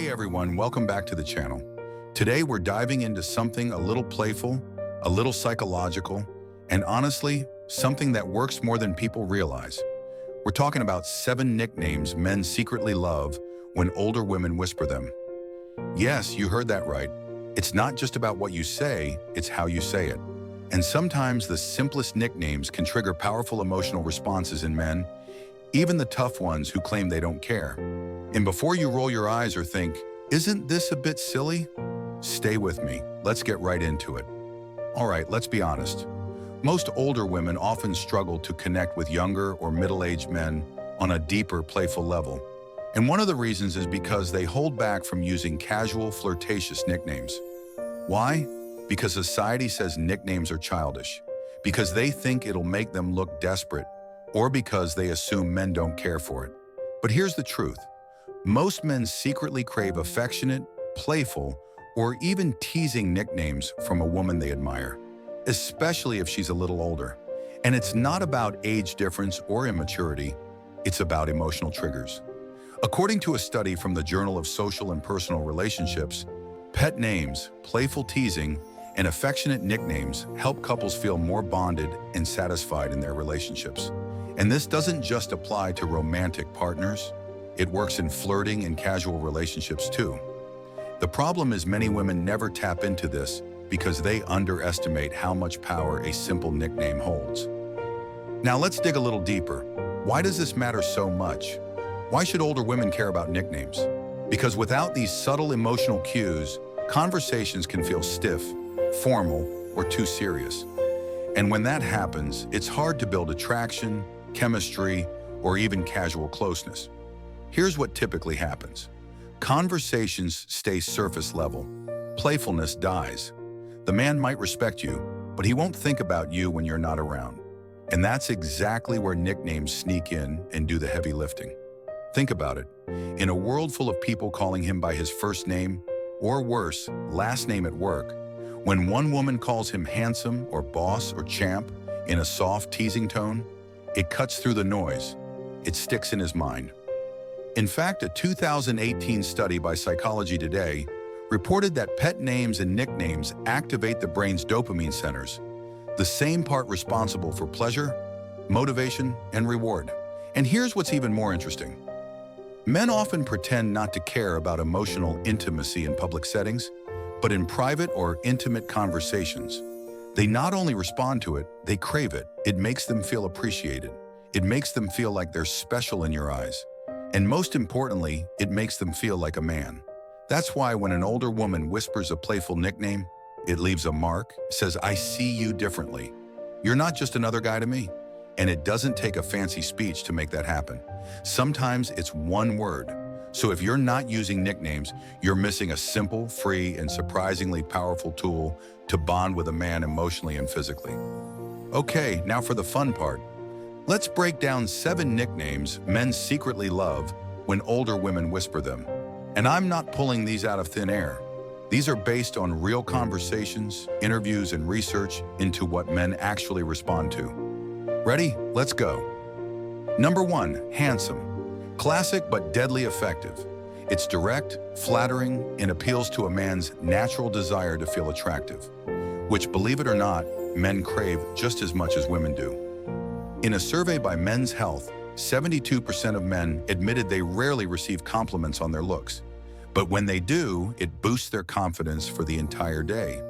Hey everyone, welcome back to the channel. Today we're diving into something a little playful, a little psychological, and honestly, something that works more than people realize. We're talking about 7 nicknames men secretly love when older women whisper them. Yes, you heard that right. It's not just about what you say, it's how you say it. And sometimes the simplest nicknames can trigger powerful emotional responses in men, even the tough ones who claim they don't care. And before you roll your eyes or think, isn't this a bit silly? Stay with me. Let's get right into it. All right, let's be honest. Most older women often struggle to connect with younger or middle-aged men on a deeper, playful level. And one of the reasons is because they hold back from using casual, flirtatious nicknames. Why? Because society says nicknames are childish, because they think it'll make them look desperate, or because they assume men don't care for it. But here's the truth. Most men secretly crave affectionate, playful, or even teasing nicknames from a woman they admire, especially if she's a little older. And it's not about age difference or immaturity, it's about emotional triggers. According to a study from the Journal of Social and Personal Relationships, pet names, playful teasing, and affectionate nicknames help couples feel more bonded and satisfied in their relationships. And this doesn't just apply to romantic partners. It works in flirting and casual relationships too. The problem is many women never tap into this because they underestimate how much power a simple nickname holds. Now let's dig a little deeper. Why does this matter so much? Why should older women care about nicknames? Because without these subtle emotional cues, conversations can feel stiff, formal, or too serious. And when that happens, it's hard to build attraction, chemistry, or even casual closeness. Here's what typically happens. Conversations stay surface level. Playfulness dies. The man might respect you, but he won't think about you when you're not around. And that's exactly where nicknames sneak in and do the heavy lifting. Think about it. In a world full of people calling him by his first name, or worse, last name at work, when one woman calls him handsome or boss or champ in a soft, teasing tone, it cuts through the noise. It sticks in his mind. In fact, a 2018 study by Psychology Today reported that pet names and nicknames activate the brain's dopamine centers, the same part responsible for pleasure, motivation, and reward. And here's what's even more interesting. Men often pretend not to care about emotional intimacy in public settings, but in private or intimate conversations, they not only respond to it, they crave it. It makes them feel appreciated. It makes them feel like they're special in your eyes. And most importantly, it makes them feel like a man. That's why when an older woman whispers a playful nickname, it leaves a mark, says, I see you differently. You're not just another guy to me. And it doesn't take a fancy speech to make that happen. Sometimes it's one word. So if you're not using nicknames, you're missing a simple, free, and surprisingly powerful tool to bond with a man emotionally and physically. Okay, now for the fun part. Let's break down 7 nicknames men secretly love when older women whisper them. And I'm not pulling these out of thin air. These are based on real conversations, interviews, and research into what men actually respond to. Ready? Let's go. Number 1, handsome. Classic but deadly effective. It's direct, flattering, and appeals to a man's natural desire to feel attractive, which, believe it or not, men crave just as much as women do. In a survey by Men's Health, 72% of men admitted they rarely receive compliments on their looks. But when they do, it boosts their confidence for the entire day.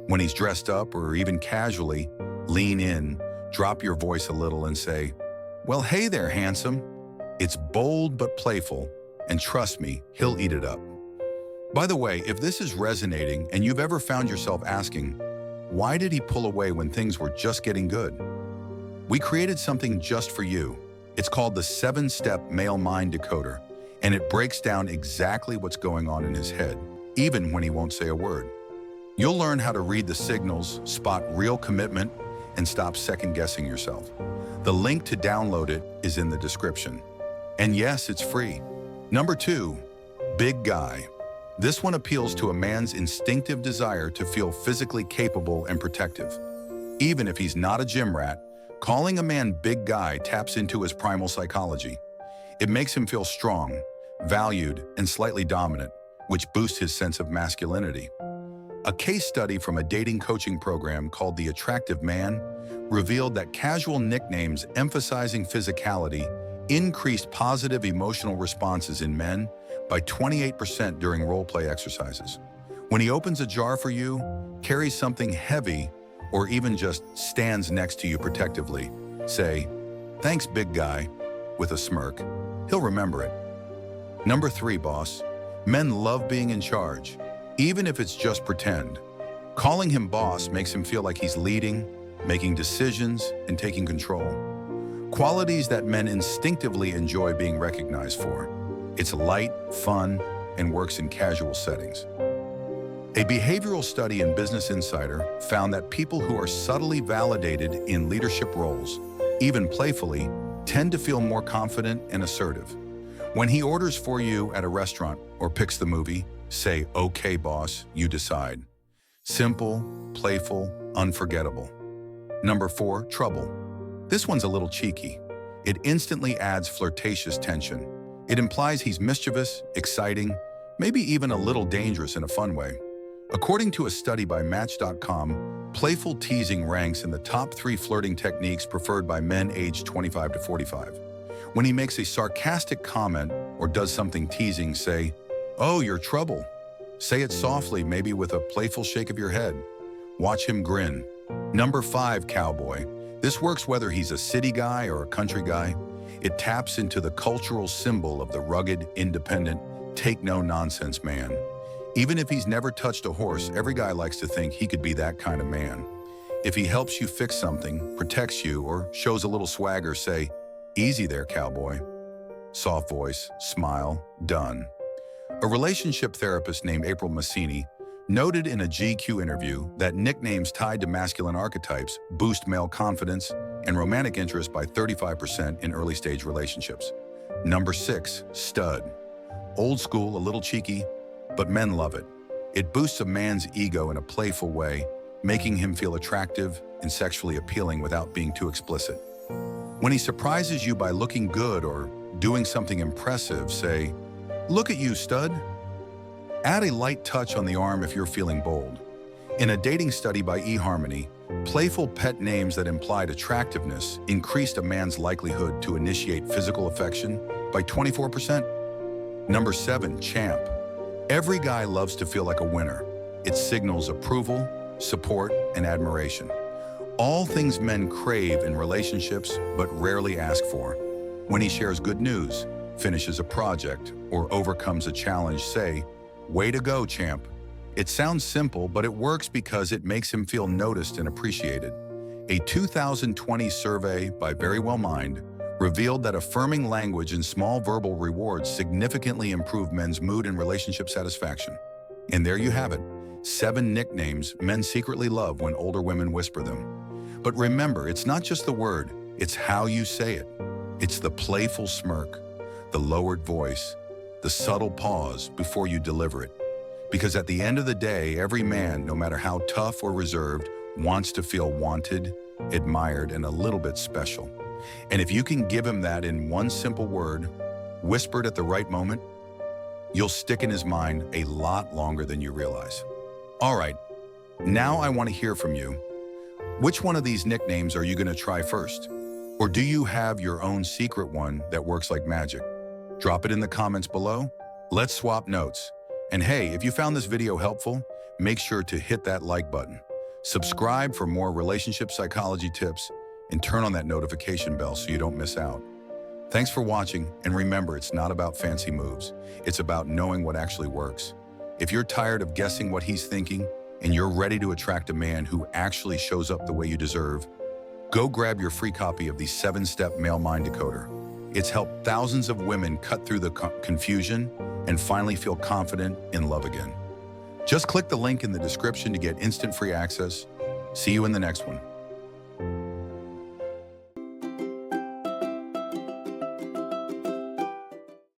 When he's dressed up or even casually, lean in, drop your voice a little and say, well, hey there, handsome. It's bold but playful, and trust me, he'll eat it up. By the way, if this is resonating and you've ever found yourself asking, why did he pull away when things were just getting good? We created something just for you. It's called the 7-step male mind decoder, and it breaks down exactly what's going on in his head, even when he won't say a word. You'll learn how to read the signals, spot real commitment, and stop second-guessing yourself. The link to download it is in the description. And yes, it's free. Number 2, big guy. This one appeals to a man's instinctive desire to feel physically capable and protective. Even if he's not a gym rat, calling a man big guy taps into his primal psychology. It makes him feel strong, valued, and slightly dominant, which boosts his sense of masculinity. A case study from a dating coaching program called The Attractive Man revealed that casual nicknames emphasizing physicality increased positive emotional responses in men by 28% during role-play exercises. When he opens a jar for you, carries something heavy, or even just stands next to you protectively, say, "Thanks, big guy," with a smirk. He'll remember it. Number 3, boss. Men love being in charge, even if it's just pretend. Calling him boss makes him feel like he's leading, making decisions, and taking control. Qualities that men instinctively enjoy being recognized for. It's light, fun, and works in casual settings. A behavioral study in Business Insider found that people who are subtly validated in leadership roles, even playfully, tend to feel more confident and assertive. When he orders for you at a restaurant or picks the movie, say, "Okay, boss, you decide." Simple, playful, unforgettable. Number 4, trouble. This one's a little cheeky. It instantly adds flirtatious tension. It implies he's mischievous, exciting, maybe even a little dangerous in a fun way. According to a study by Match.com, playful teasing ranks in the top 3 flirting techniques preferred by men aged 25 to 45. When he makes a sarcastic comment or does something teasing, say, "Oh, you're trouble." Say it softly, maybe with a playful shake of your head. Watch him grin. Number 5, cowboy. This works whether he's a city guy or a country guy. It taps into the cultural symbol of the rugged, independent, take-no-nonsense man. Even if he's never touched a horse, every guy likes to think he could be that kind of man. If he helps you fix something, protects you, or shows a little swagger, say, "Easy there, cowboy." Soft voice, smile, done. A relationship therapist named April Massini noted in a GQ interview that nicknames tied to masculine archetypes boost male confidence and romantic interest by 35% in early-stage relationships. Number 6, stud. Old school, a little cheeky, but men love it. It boosts a man's ego in a playful way, making him feel attractive and sexually appealing without being too explicit. When he surprises you by looking good or doing something impressive, say, "Look at you, stud." Add a light touch on the arm if you're feeling bold. In a dating study by eHarmony, playful pet names that implied attractiveness increased a man's likelihood to initiate physical affection by 24%. Number 7, champ. Every guy loves to feel like a winner. It signals approval, support, and admiration. All things men crave in relationships but rarely ask for. When he shares good news, finishes a project, or overcomes a challenge, say, "Way to go, champ." It sounds simple, but it works because it makes him feel noticed and appreciated. A 2020 survey by Verywellmind revealed that affirming language and small verbal rewards significantly improve men's mood and relationship satisfaction. And there you have it, 7 nicknames men secretly love when older women whisper them. But remember, it's not just the word, it's how you say it. It's the playful smirk, the lowered voice, the subtle pause before you deliver it. Because at the end of the day, every man, no matter how tough or reserved, wants to feel wanted, admired, and a little bit special. And if you can give him that in one simple word, whispered at the right moment, you'll stick in his mind a lot longer than you realize. All right, now I want to hear from you. Which one of these nicknames are you going to try first? Or do you have your own secret one that works like magic? Drop it in the comments below. Let's swap notes. And hey, if you found this video helpful, make sure to hit that like button. Subscribe for more relationship psychology tips and turn on that notification bell so you don't miss out. Thanks for watching, and remember, it's not about fancy moves. It's about knowing what actually works. If you're tired of guessing what he's thinking and you're ready to attract a man who actually shows up the way you deserve, go grab your free copy of the 7-Step Male Mind Decoder. It's helped thousands of women cut through the confusion and finally feel confident in love again. Just click the link in the description to get instant free access. See you in the next one.